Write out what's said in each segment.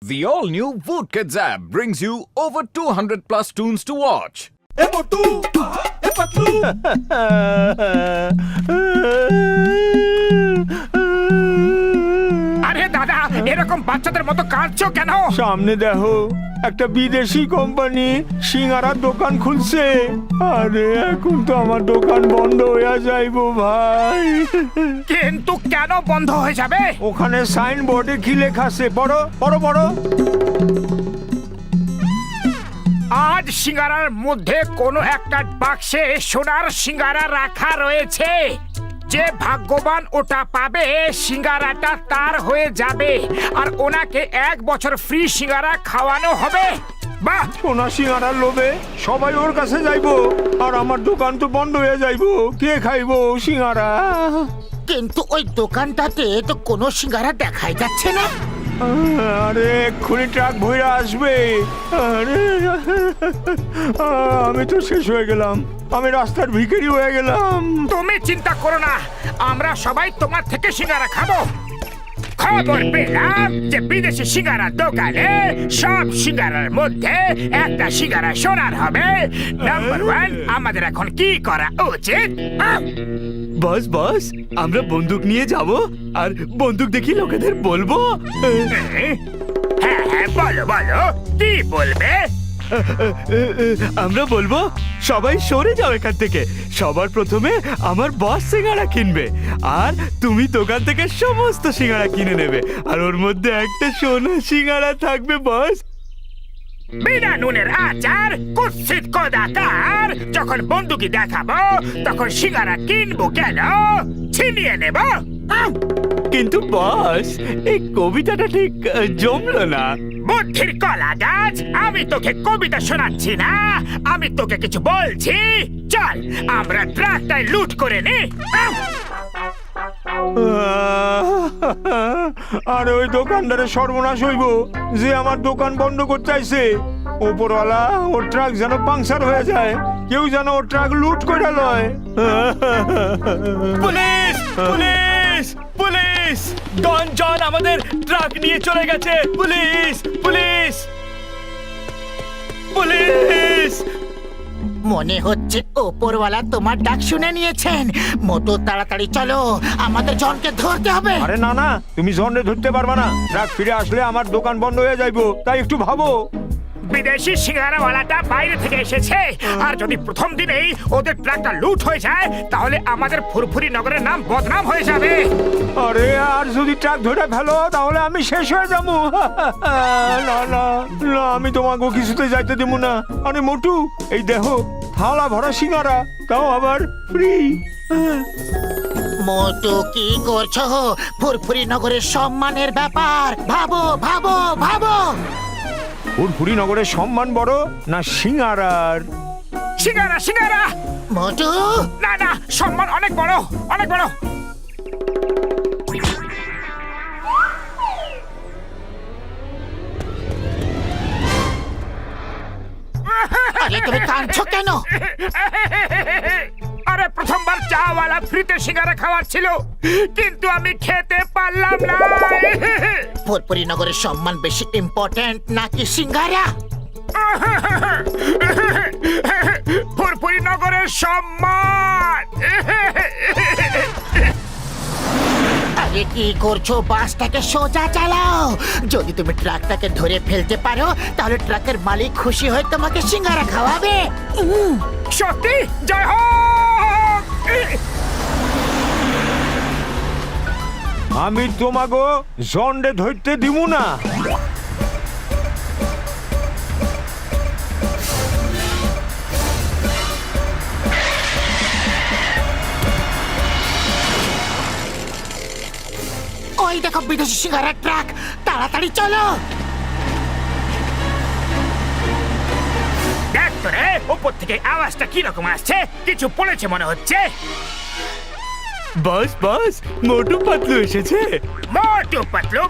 The all-new Voot Kids app brings you over 200 plus tunes to watch. আরে দাদা, এরকম বাচ্চাদের মতো কাঁদছো কেন? সামনে দেখো একটা বিদেশি কোম্পানি সিঙ্গারার দোকান খুলছে। আরে এখন তো আমার দোকান বন্ধ হয়ে যাইবো ভাই। কিন্তু কেন বন্ধ হয়ে যাবে? ওখানে সাইনবোর্ডে কি লেখা আছে? পড়ো পড়ো পড়ো। আজ সিঙ্গারার মধ্যে কোনো একটা বাক্সে সোনার সিঙ্গারা রাখা রয়েছে। যে ভাগ্যবান ওটা পাবে সিঙ্গারাটা তার হয়ে যাবে আর ওনাকে 1 বছর ফ্রি সিঙ্গারা খাওয়ানো হবে। বাহ! সোনা সিঙ্গারার লোভে সবাই ওর কাছে যাইবো আর আমার দোকান তো বন্ধ হয়ে যাইবো। কে খাইবো সিঙ্গারা? কিন্তু ওই দোকানটাতে তো কোনো সিঙ্গারা দেখাই যাচ্ছে না। আরে এক্ষুনি ট্রাক ভইরা আসবে। আরে আমি তো শেষ হয়ে গেলাম, আমি রাস্তার ভিখারি হয়ে গেলাম। তুমি চিন্তা করো না, আমরা সবাই তোমার থেকে সিঙ্গারা খাবো। খবর পেলাম যে বিদেশি সিঙ্গারার দোকানে সব সিঙ্গারার মধ্যে একটা সিঙ্গারা সোনার হবে। নাম্বার 1, আমাদের এখন কি করা উচিত? বস বস, আমরা বন্দুক নিয়ে যাব আর বন্দুক দেখি লোকেদের বলবো। হ্যাঁ হ্যাঁ, বলো বলো, কি বলবে? আমরা বলবো সবাই সরে যাও এখান থেকে। সবার প্রথমে আমার বস সিঙ্গারা কিনবে আর তুমি দোকান থেকে সমস্ত সিঙ্গারা কিনে নেবে আর ওর মধ্যে একটা সোনা সিঙ্গারা থাকবে বস। বিনা নুনের আচার, কুৎসিত কোদাকার। যখন বন্দুকি দেখাবো তখন সিঙ্গারা কিনবো কেন? ছিনিয়ে নেব। কিন্তু বস, এই কবিতাটা ঠিক জমলো না। বুদ্ধির কলা গাছ, আমি তোকে কবিতা শোনাচ্ছি না, আমি তোকে কিছু বলছি। চল আমরা ট্রাকটায় লুট করে নি। আরে ওই দোকানদারের সর্বনাশ হইব যে আমার দোকান বন্ধ করতে চাইছে। ওপরওয়ালা ওর ট্রাক যেন পাংচার হয়ে যায়, কেউ যেন ওর ট্রাক লুট করে লয়। Police police police! Don John আমাদের ট্রাক নিয়ে চলে গেছে। Police police police! মনে হচ্ছে ওপরওয়ালা তোমার ডাক শুনে নিয়েছেন। মোটো তাড়াতাড়ি চলো, আমাদের জনকে ধরতে হবে। আরে না না, তুমি জন্ডে ধরতে পারবা না। ট্রাক ফিরে আসলে আমার দোকান বন্ধ হয়ে যাইবো, তাই একটু ভাবো। বিদেশি সিঙ্গারাওয়ালাটা বাইরে থেকে এসেছে আর যদি প্রথম দিনেই ওদের ট্রাকটা লুট হয়ে যায় তাহলে আমাদের ফুরফুরি নগরের নাম বদনাম হয়ে যাবে। আরে আর যদি ট্রাক ধরে ফেলো তাহলে আমি শেষ হয়ে যাবো। না না না, আমি তোমাকে কিছুতে যাইতে দেব না। আরে মোটু, এই দেখো থালা ভরা সিঙ্গারা, তাও আবার ফ্রি। মোটু, কি করছো? ফুরফুরি নগরের সম্মানের ব্যাপার, ভাবো ভাবো ভাবো। ফুরফুরি নগরের সম্মান বড় না সিঙ্গারার? সিঙ্গারা সিঙ্গারা। মোটু, না না, সম্মান অনেক বড়, অনেক বড়। আরে তুমি কাঁদছো কেন? আরে প্রথমবার চাওয়ালা ফ্রিতে সিঙ্গারা খাওয়াচ্ছিল কিন্তু আমি খেতে পারলাম না। ফুরফুরি নগরের সম্মান বেশি ইম্পর্টেন্ট নাকি সিঙ্গারা? ফুরফুরি নগরের সম্মান। আরে কি করছো? বাসটাকে সোজা চালাও। যদি তুমি ট্রাকটাকে ধরে ফেলতে পারো তাহলে ট্রাকের মালিক খুশি হয়ে তোমাকে সিঙ্গারা খাওয়াবে। সত্যি? জয় হোক! আমি তোমাকে জন্ডে ধরতে দিব না। ওই দেখো বিদেশি সিঙ্গারার ট্রাক, তাড়াতাড়ি চলো। দেখ তো রে, উপর থেকে আওয়াজটা কিরকম আসছে, কিছু পড়েছে মনে হচ্ছে। বস বস, মোটু পাতলু এসেছে। মোটু পাতলু,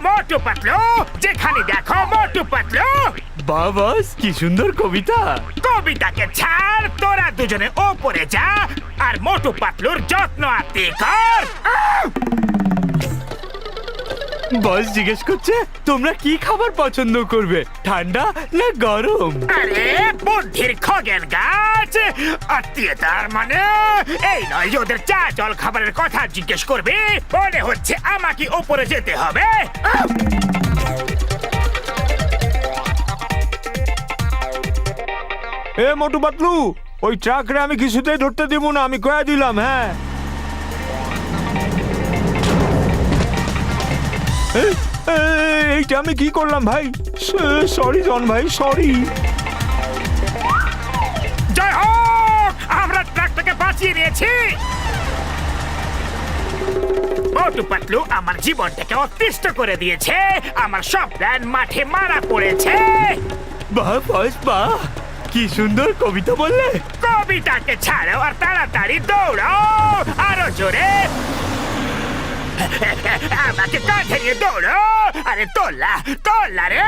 যেখানে দেখো মোটু পাতলু। বাহ বস, কি সুন্দর কবিতা। কবিতাকে ছাড়, তোরা দুজনে ওপরে যা আর মোটু পাতলুর যত্ন আত্তি কর। বস জিজ্ঞেস করছে তোমরা কি খাবার পছন্দ করবে, ঠান্ডা না গরম? আরে বুদ্ধির খগেন গাছ, আত্মীয়তার মানে এই নয় যে ওদের চা জল খাবারের কথা জিজ্ঞেস করবে। মনে হচ্ছে আমাকে উপরে যেতে হবে। এ মোটু পাতলু, ওই ট্রাকরে আমি কিছুতেই ধরতে দিব না, আমি কয়ে দিলাম। হ্যাঁ এইটা আমি কি করলাম ভাই? সরি জন ভাই, সরি। জয় হোক, আমরা ট্রাকটাকে বাঁচিয়ে নিয়েছি। মোটু পাতলু আমার জীবনটাকে অতিষ্ঠ করে দিয়েছে, আমার সব প্ল্যান মাঠে মারা পড়েছে। বাহ বস বাহ, কি সুন্দর কবিতা বললে। কবিতাকে ছাড়ো আর তাড়াতাড়ি দৌড়াও, আরো জোরে। আমাকে কাঁধে নিয়ে দৌড়ো। আরে তোলা তোলা রে।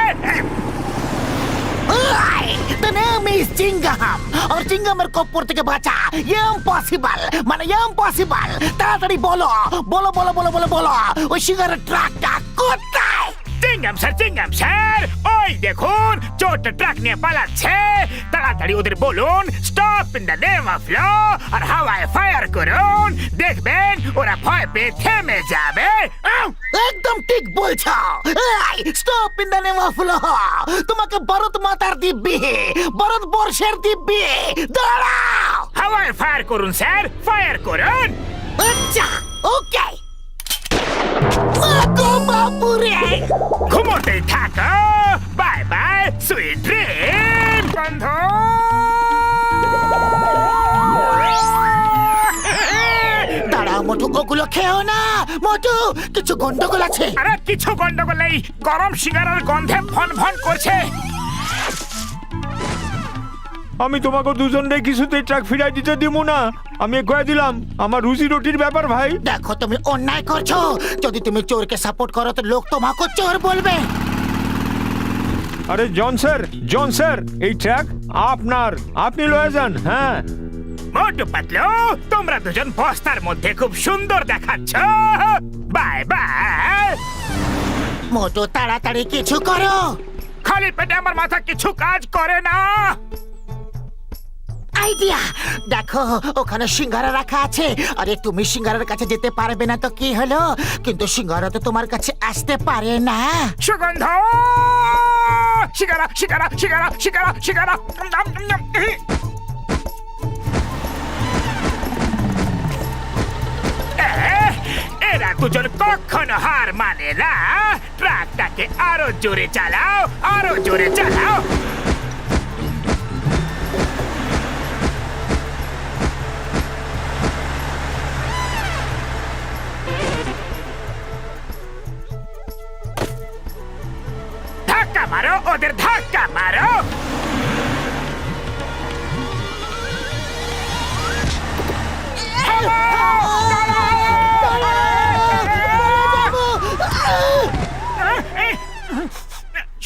The name is Chingam और চিঙ্গামের কপ্পর থেকে বাঁচা ইম্পসিবল, মানে ইম্পসিবল। তাড়াতাড়ি বলো বলো বলো বলো বলো বলো, ওই সিগারেট ট্রাকটা কোথায়? চিঙ্গাম স্যার, ওই দেখুন চোরটা ট্রাক নিয়ে পালাচ্ছে। তাড়াতাড়ি ওদের বলুন stop in the name of law আর হাওয়ায় ফায়ার করুন, দেখবেন ওরা ভয় পেয়ে থেমে যাবে। একদম ঠিক বলছো। Stop in the name of law, তোমাকে ভারত মাতার দিব্যি, ভারতবর্ষের দিব্যি, দাঁড়াও। হাওয়ায় ফায়ার করুন স্যার, ফায়ার করুন। আচ্ছা ওকে। মাগো বাপুরে, ঘুমোতেই থাকো। বাই বাই সুইট ড্রিম বন্ধু। দাঁড়াও মোটু, ওগুলো খেও না মোটু, কিছু গন্ডগোল আছে। আরে কিছু গন্ডগোল নেই, গরম সিগারের গন্ধে ফন ফন করছে। আমি তোমাকে দুজনরে কিছুতেই ট্রাক ফিরাই দিতে দিব না, আমি কয়ে দিলাম। আমার রুজি রুটির ব্যাপার ভাই। দেখো তুমি অন্যায় করছো, যদি তুমি চোরকে সাপোর্ট করো তো লোক তোমাকে চোর বলবে। আরে জন স্যার, এই ট্রাক আপনার, আপনি লয়ে যান। হ্যাঁ মোটু পাতলু, তোমরা দুজন বস্তার মধ্যে খুব সুন্দর দেখাচ্ছ। Bye bye. মোটু তাড়াতাড়ি কিছু করো। খালি পেটে আমার মাথা কিছু কাজ করে না। আইডিয়া, দেখো ওখানে সিঙ্গারা রাখা আছে। আরে তুমি সিঙ্গারার কাছে যেতে পারবে না তো কি হলো, কিন্তু সিঙ্গারা তো তোমার কাছে আসতে পারে না। সুগন্ধ, সিগারা সিগারা সিগারা সিগারা সিগারা। এরা দুজন কখনো হার মানে না। ট্রাকটাকে আরো জোরে চালাও, আরো জোরে চালাও। ধাক্কা মারো, ওদের ধাক্কা মারো।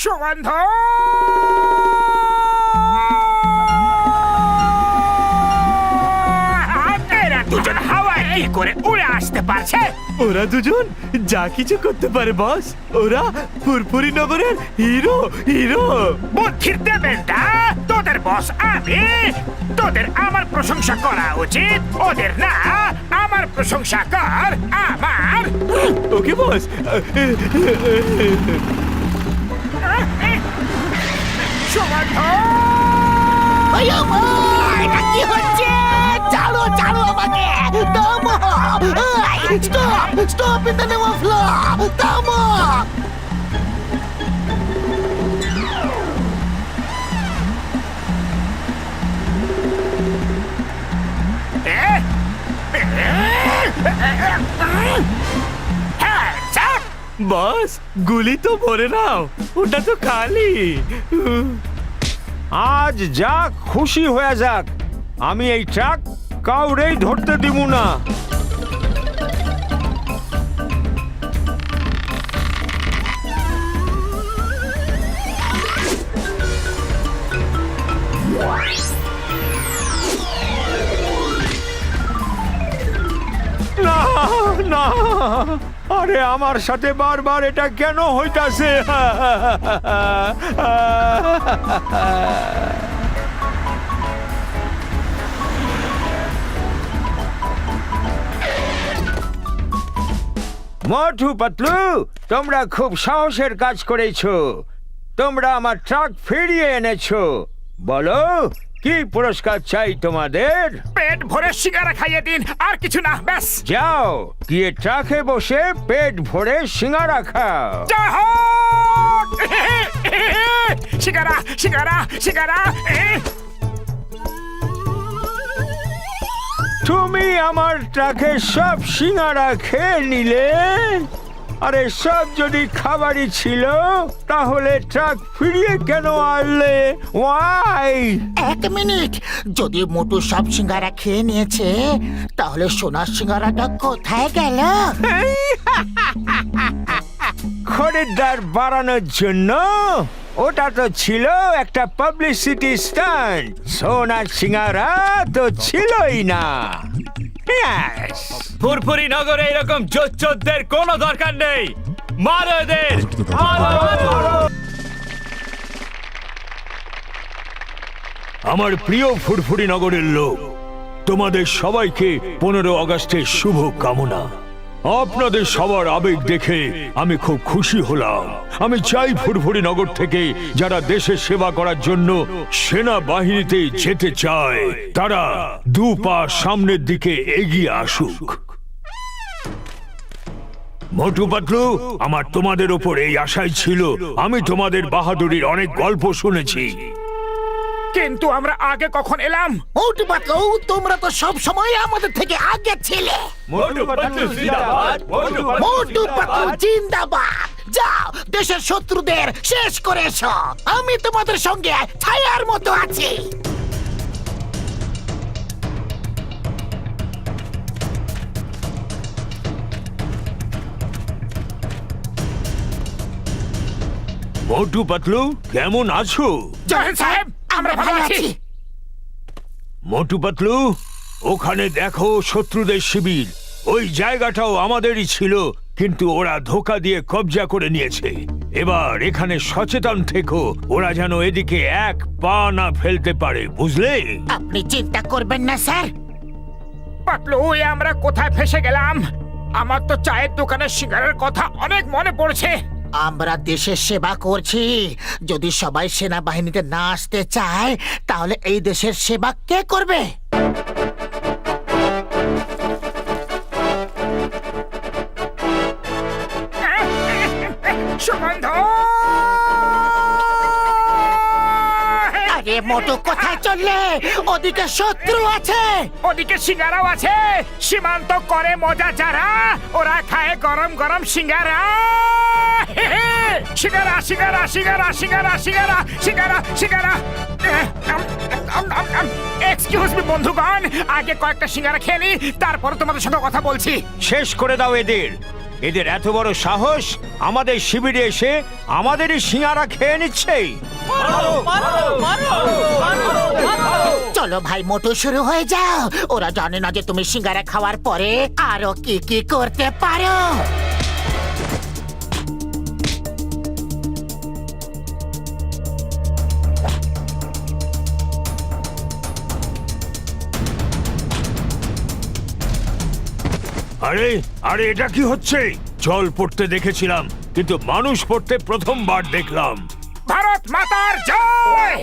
সুগন্ধ, এরা দুজন হাওয়ায় কি করে উড়ে আসতে পারছে? ওরা দুজন যা কিছু করতে পারে বস, ওরা ফুরফুরি নগরের হিরো হিরো। বুদ্ধির দেবেনটা, তোদের বস আমি। তোদের আমার প্রশংসা করা উচিত, ওদের না। আমার প্রশংসা কর আমার। ওকে বস। সুগন্ধ, এটা কি হচ্ছে? চালো চালো আমাকে, থামো। Stop stop in the name of law, থামো। বস গুলি তো ভরে নাও, ওটা তো খালি। আজ যাক খুশি হয়ে যাক, আমি এই ট্রাক কাউরেই ধরতে দিব না। না না আরে আমার সাথে বারবার এটা কেন হইতাছে? মোটু পাতলু, তোমরা খুব সাহসের কাজ করেছো। তোমরা আমার ট্রাক ফিরিয়ে এনেছো। বলো, কি পুরস্কার চাই তোমাদের? পেট ভরে সিঙ্গারা খাইয়ে দিন, আর কিছু না, ব্যাস। যাও, গিয়ে ট্রাকে বসে পেট ভরে সিঙ্গারা খাও। জয় হো! সিঙ্গারা সিঙ্গারা সিঙ্গারা। তুমি আমার ট্রাকে সব সিঙ্গারা খেয়ে নিলে। আরে সব যদি খাবারই ছিল, তাহলে ট্রাক ফিরিয়ে কেন আনলে? ওয়াই? এক মিনিট, যদি মোটু সব সিঙ্গারা খেয়ে নিয়েছে, তাহলে সোনার সিঙ্গারাটা কোথায় গেল? খরিদ্দার বাড়ানোর জন্য। ওটা তো ছিল একটা পাবলিসিটি স্টান্ট। সোনার সিঙ্গারা তো ছিলই না। Yes! ফুরফুরি নগরে এরকম জোচ্চোরদের কোনো দরকার নেই। মারো এদের! আমার প্রিয় ফুরফুরি নগরের লোক, তোমাদের সবাইকে 15 আগস্টের শুভ কামনা। আপনাদের সবার আবেগ দেখে আমি খুব খুশি হলাম। আমি চাই ফুরফুরি নগর থেকে যারা দেশের সেবা করার জন্য সেনাবাহিনীতে যেতে চায়, তারা 2 পা সামনের দিকে এগিয়ে আসুক। মোটু পাতলু, আমার তোমাদের ওপর এই আশাই ছিল। আমি তোমাদের বাহাদুরির অনেক গল্প শুনেছি। কিন্তু আমরা আগে কখন এলাম? মোটু পাতলু, তোমরা তো সব সময় আমাদের থেকে আগে ছিলে। মোটু পাতলু জিন্দাবাদ! মোটু পাতলু জিন্দাবাদ! যাও, দেশের শত্রুদের শেষ করে এসো। আমি তোমাদের সঙ্গে ছায়ার মতো আছি। মোটু পাতলু, কেমন আছো? জয়েন সাহেব, আমরা ভালো আছি। মোটু পাতলু, ওখানে দেখো শত্রুদের শিবির। ওই জায়গাটাও আমাদেরই ছিল, কিন্তু ওরা ধোঁকা দিয়ে কবজা করে নিয়েছে। এবার এখানে সচেতন থেকো, ওরা যেন এদিকে এক পা না ফেলতে পারে, বুঝলে? আপনি চিন্তা করবেন না স্যার। পাতলু, আমরা কোথায় ফেসে গেলাম? আমার তো চায়ের দোকানের সিঙ্গারার কথা অনেক মনে পড়ছে। আমরা দেশের সেবা করছি। যদি সবাই সেনাবাহিনীতে না আসতে চায়, তাহলে এই দেশের সেবা কে করবে? সুগন্ধ! আরে মোটু, কোথায় চললে? ওদিকে শত্রু আছে। ওদিকে সিঙ্গারাও আছে। সীমান্ত করে মজা যারা, ওরা খায় গরম গরম সিঙ্গারা। সিঙ্গারা সিঙ্গারা সিঙ্গারা সিঙ্গারা সিঙ্গারা সিঙ্গারা সিঙ্গারা। এক্সকিউজ মি বন্ধুগণ, আগে কয়েকটা সিঙ্গারা খেয়ে নি, তারপর তোমাদের সঙ্গে কথা বলছি। শেষ করে দাও এদের। এদের এত বড় সাহস, আমাদের শিবিরে এসে আমাদেরই সিঙ্গারা খেয়ে নিচ্ছে। চলো ভাই মোটু, শুরু হয়ে যাও। ওরা জানে না যে তুমি সিঙ্গারা খাওয়ার পরে আরো কি কি করতে পারো। আরে আরে, এটা কি হচ্ছে? জল পড়তে দেখেছিলাম, কিন্তু মানুষ পড়তে প্রথমবার দেখলাম। ভারত মাতার জয়!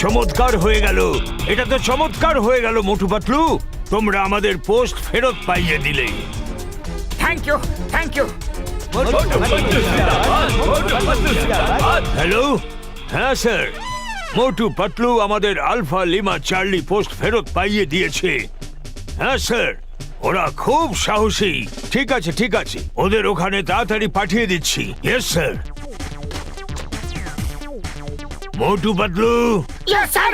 চমৎকার হয়ে গেল, এটা তো চমৎকার হয়ে গেল মোটু পাতলু। তোমরা আমাদের পোস্ট ফেরত পাইয়ে দিলে। Thank you, thank you. Hello, হ্যাঁ স্যার, মোটু পাতলু আমাদের আলফা লিমা চার্লি পোস্ট ফেরত পাইয়ে দিয়েছে। হ্যাঁ স্যার, ওরা খুব সাহসী। ঠিক আছে ঠিক আছে, ওদের ওখানে তাড়াতাড়ি পাঠিয়ে দিচ্ছি। Yes sir. Motu Patlu, yes sir.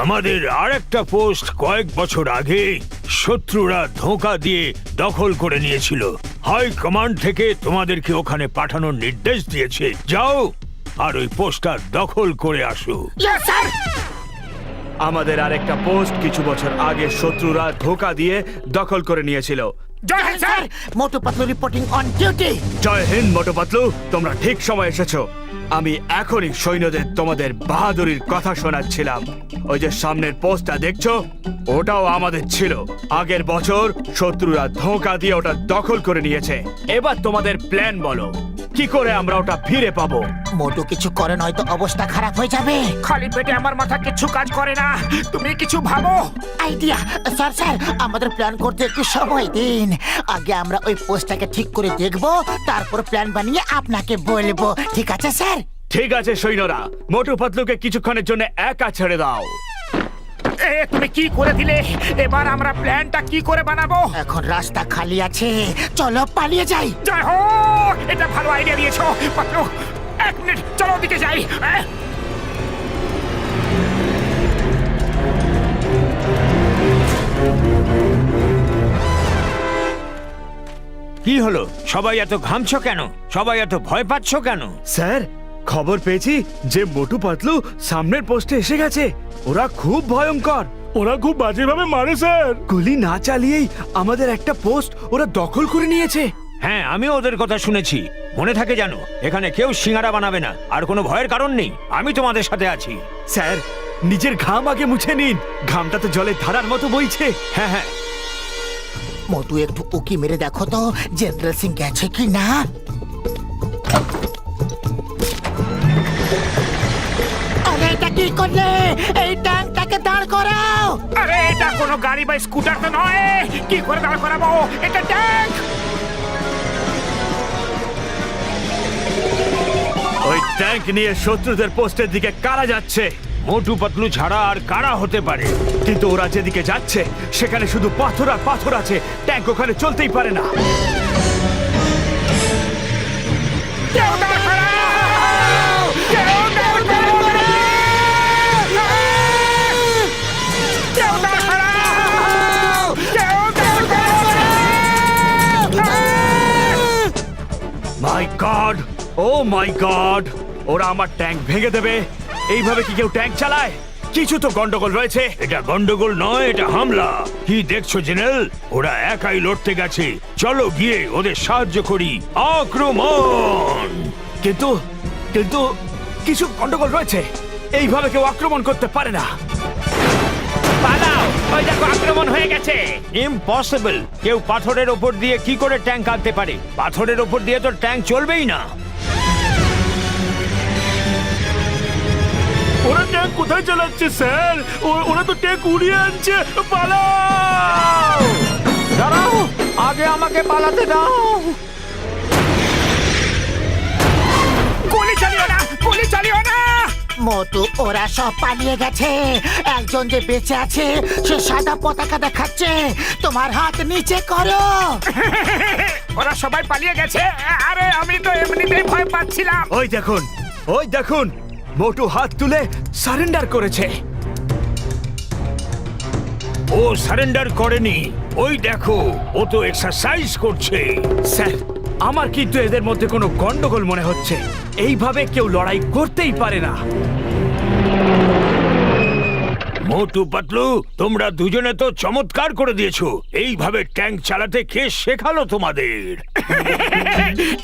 আমাদের আরেকটা পোস্ট কয়েক বছর আগে শত্রুরা ধোঁকা দিয়ে দখল করে নিয়েছিল। হাই কমান্ড থেকে তোমাদেরকে ওখানে পাঠানোর নির্দেশ দিয়েছে। যাও আর ওই পোস্টটা দখল করে আসো। Yes sir. আমাদের আরেকটা পোস্ট কিছু বছর আগে শত্রুরা ধোঁকা দিয়ে দখল করে নিয়েছিল। Jai Hind sir. Motu Patlu reporting on duty. Jai Hind Motu Patlu, তোমরা ঠিক সময় এসেছো। আমি এখনই সৈন্যদের তোমাদের বাহাদুরির কথা শোনাচ্ছিলাম। ওই যে সামনের পোস্টটা দেখছো, ওটাও আমাদের ছিল। আগের বছর শত্রুরা ধোঁকা দিয়ে ওটা দখল করে নিয়েছে। এবার তোমাদের প্ল্যান বলো, কি করে আমরা ওটা ফিরে পাবো? মোটু কিছু করে নয়তো অবস্থা খারাপ হয়ে যাবে। খালি পেটে আমার মাথা কিছু কাজ করে না, তুমি কিছু ভাবো। আইডিয়া স্যার, স্যার আমাদের প্ল্যান করতে একটু সময় দিন। আগে আমরা ওই পোস্টটাকে ঠিক করে দেখব, তারপর প্ল্যান বানিয়ে আপনাকে বলবো। ঠিক আছে স্যার? ঠিক আছে সৈন্যরা, মোটু পাতলুকে কিছুক্ষণের জন্য একা ছেড়ে দাও। তুমি কি করে দিলে? এবার আমরা প্ল্যানটা কি করে বানাবো? এখন রাস্তা খালি আছে, চলো পালিয়ে যাই। জয় হো, এটা ভালো আইডিয়া দিয়েছো পাতলু। 1 মিনিট, চলো ওদিকে যাই। কি হলো? সবাই এত ঘামছো কেন? সবাই এত ভয় পাচ্ছ কেন? স্যার, খবর পেয়েছি যে মোটু পাতলু সামনের পোস্টে এসে গেছে। ওরা খুব ভয়ঙ্কর, ওরা খুব বাজেভাবে মারে স্যার। গুলি না চালিয়েই আমাদের একটা পোস্ট ওরা দখল করে নিয়েছে। হ্যাঁ, আমিও ওদের কথা শুনেছি। মনে থাকে জানো, এখানে কেউ সিঙ্গারা বানাবে না, আর কোনো ভয়ের কারণ নেই। আমি তোমাদের সাথে আছি। স্যার, নিজের ঘাম আগে মুছে নিন, ঘামটা তো জলে ধারার মতো বইছে। হ্যাঁ হ্যাঁ, মোটু একটু উকি মেরে দেখো তো জেনারেল সিং গেছে কি না। আরে এটা কি করলে? এই ট্যাঙ্কটাকে দাঁড় করাও। আরে এটা কোনো গাড়ি বা স্কুটার তো নয়, কি করে দাঁড় করাবো? এটা ট্যাঙ্ক। ওই ট্যাঙ্ক নিয়ে শত্রুদের পোস্টের দিকে কারা যাচ্ছে? মোটু পাতলু ছাড়া আর কারা হতে পারে? কিন্তু ওরা যেদিকে যাচ্ছে সেখানে শুধু পাথর আর পাথর আছে, ট্যাঙ্ক ওখানে চলতেই পারে না। কেউ দাঁড় করাও! কেউ দাঁড় করাও! কেউ দাঁড় করাও! কেউ দাঁড় করাও! মাই গড, ও মাই গড, ওরা আমার ট্যাঙ্ক ভেঙে দেবে। এইভাবে কি কেউ ট্যাঙ্ক চালায়? কিছু তো গন্ডগোল রয়েছে। এটা গন্ডগোল নয়, এটা হামলা। কি দেখছো জেনারেল? ওরা একাই লড়তে গেছে, চলো গিয়ে ওদের সাহায্য করি। আক্রমণ! কিন্তু কিন্তু কিছু গন্ডগোল রয়েছে, এইভাবে কেউ আক্রমণ করতে পারে না। পালাও, ওই দেখো আক্রমণ হয়ে গেছে। ইম্পসিবল, কেউ পাথরের ওপর দিয়ে কি করে ট্যাঙ্ক আনতে পারে? পাথরের ওপর দিয়ে তো ট্যাঙ্ক চলবেই না। ওরা ট্যাঙ্ক কোথায় চালাচ্ছে স্যার? ওরা তো ট্যাঙ্ক উড়িয়ে আনছে। পালাও! দাঁড়াও, আগে আমাকে পালাতে দাও। গুলি চালিও না, গুলি চালিও না! মোটু, ওরা সব পালিয়ে গেছে। একজন যে বেঁচে আছে সে সাদা পতাকা দেখাচ্ছে। তোমার হাত নিচে করো। ওরা সবাই পালিয়ে গেছে। আরে আমি তো এমনিতেই ভয় পাচ্ছিলাম। ওই দেখুন, ওই দেখুন, মোটু হাত তুলে সারেন্ডার করেছে। ও সারেন্ডার করেনি, ওই দেখো, ও তো এক্সারসাইজ করছে। স্যার, আমার কিন্তু এদের মধ্যে কোনো গন্ডগোল মনে হচ্ছে। এইভাবে কেউ লড়াই করতেই পারে না। মোটু পাতলু, তোমরা দুজনে তো চমৎকার করে দিয়েছো। এইভাবে ট্যাঙ্ক চালাতে কে শেখালো তোমাদের?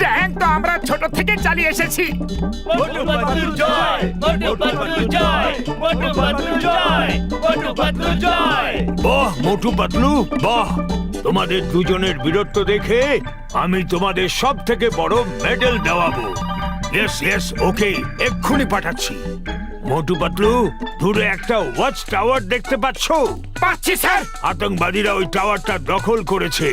ট্যাঙ্ক তো আমরা ছোট থেকে চালিয়ে এসেছি। বাহ মোটু পাতলু, বাহ! তোমাদের দুজনের বীরত্ব দেখে আমি তোমাদের সব থেকে বড় মেডেল দেওয়াবো। ইয়েস ইয়েস, ওকে, এক্ষুনি পাঠাচ্ছি। মোটু পাতলু, দূরে একটা ওয়াচ টাওয়ার দেখতে পাচ্ছো? পাচ্ছি স্যার। আতঙ্কবাদীরা ওই টাওয়ারটা দখল করেছে।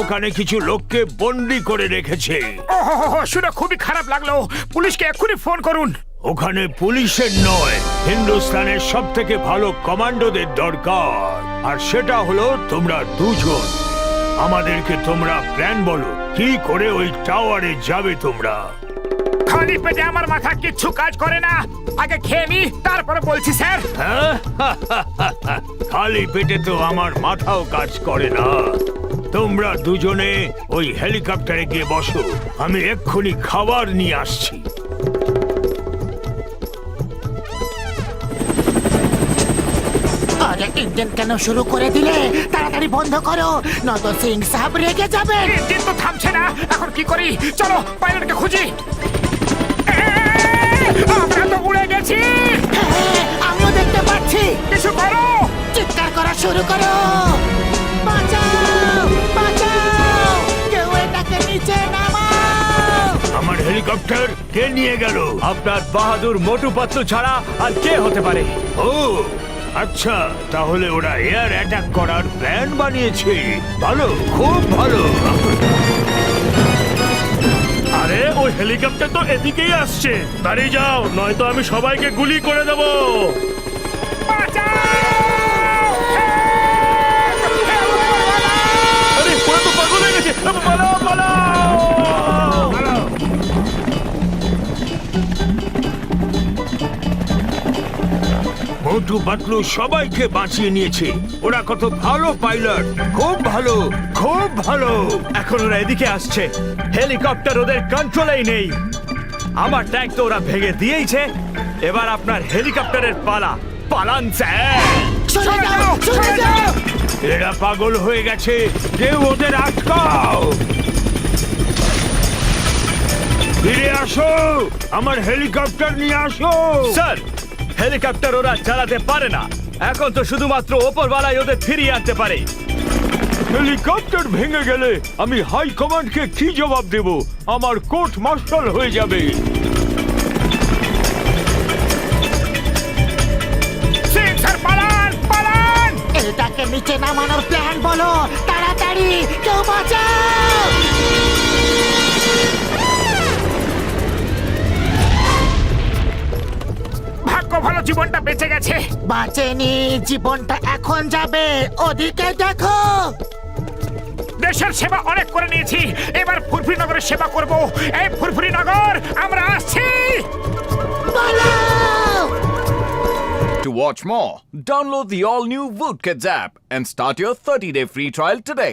ওখানে কিছু লোককে বন্দি করে রেখেছে। ওহো, শুনে খুবই খারাপ লাগলো। পুলিশকে এক্ষুনি ফোন করুন। ওখানে পুলিশের নয়, হিন্দুস্তানের সব থেকে ভালো কমান্ডোদের দরকার, আর সেটা হলো তোমরা দুজন। আমাদেরকে তোমরা প্ল্যান বলো, কি করে ওই টাওয়ারে যাবে তোমরা? খালি পেটে আমার মাথা কিচ্ছু কাজ করে না। আগে খেয়ে নি, তারপরে বলছি স্যার। হ্যাঁ? খালি পেটে তো আমার মাথাও কাজ করে না। তোমরা দুজনে ওই হেলিকপ্টারে গিয়ে বসো, আমি এক্ষুনি খাবার নিয়ে আসছি। ইঞ্জিন কেন শুরু করে দিলে? তাড়াতাড়ি বন্ধ করো, নয়তো সিং সাহেব রেগে যাবেন। ইঞ্জিন তো থামছে না, এখন কি করি? চলো পাইলটকে খুঁজি। আমরা তো উড়ে গেছি। হ্যাঁ, আমিও দেখতে পাচ্ছি। কিছু করো। চিৎকার করা শুরু করো। বাঁচাও, বাঁচাও, কেউ এটাকে নিচে নামাও। আমার হেলিকপ্টার কে নিয়ে গেল? আপনার বাহাদুর মোটু পাতলু ছাড়া আর কে হতে পারে? ও আচ্ছা, তাহলে ওরা এয়ার অ্যাটাক করার প্ল্যান বানিয়েছে। ভালো, খুব ভালো। আরে ওই হেলিকপ্টার তো এদিকেই আসছে, দাঁড়িয়ে যাও, নয়তো আমি সবাইকে গুলি করে দেবো। আরে ওরা তো পাগল হয়ে গেছে, পালাও পালাও। মোটু পাতলু সবাইকে বাঁচিয়ে নিয়েছে। ওরা কত ভালো পাইলট, খুব ভালো, খুব ভালো। এখন ওরা এদিকে আসছে, হেলিকপ্টার ওদের কন্ট্রোলেই নেই। আমার ট্যাঙ্ক তো ওরা ভেঙে দিয়েইছে, এবার আপনার হেলিকপ্টারের পালা। পালান স্যার। সরে যাও, সরে যাও। এরা পাগল হয়ে গেছে, কেউ ওদের আটকাও। ফিরে আসো, আমার হেলিকপ্টার নিয়ে আসো। স্যার, হেলিকপ্টার ওরা চালাতে পারে না, এখন তো শুধুমাত্র ওপরওয়ালাই ওদের ফিরিয়ে আনতে পারে। হেলিকপ্টার ভেঙে গেলে আমি হাই কমান্ডকে কি জবাব দেব? আমার কোর্ট মার্শাল হয়ে যাবে। সিং স্যার পালান, পালান। এটাকে নিচে নামানোর প্ল্যান বলো, তাড়াতাড়ি, কেউ বাঁচাও। ভাগ্য ভালো, জীবনটা বেঁচে গেছে। বাঁচেনি, জীবনটা এখন যাবে। ওদিকে দেখো। দেশের সেবা অনেক করে নিয়েছি, এবার ফুরফুরি নগরের সেবা করব। এই ফুরফুরি নগর, আমরা আসছি। পালাও। To watch more, download the all-new Woodkids app and start your 30-day free trial today.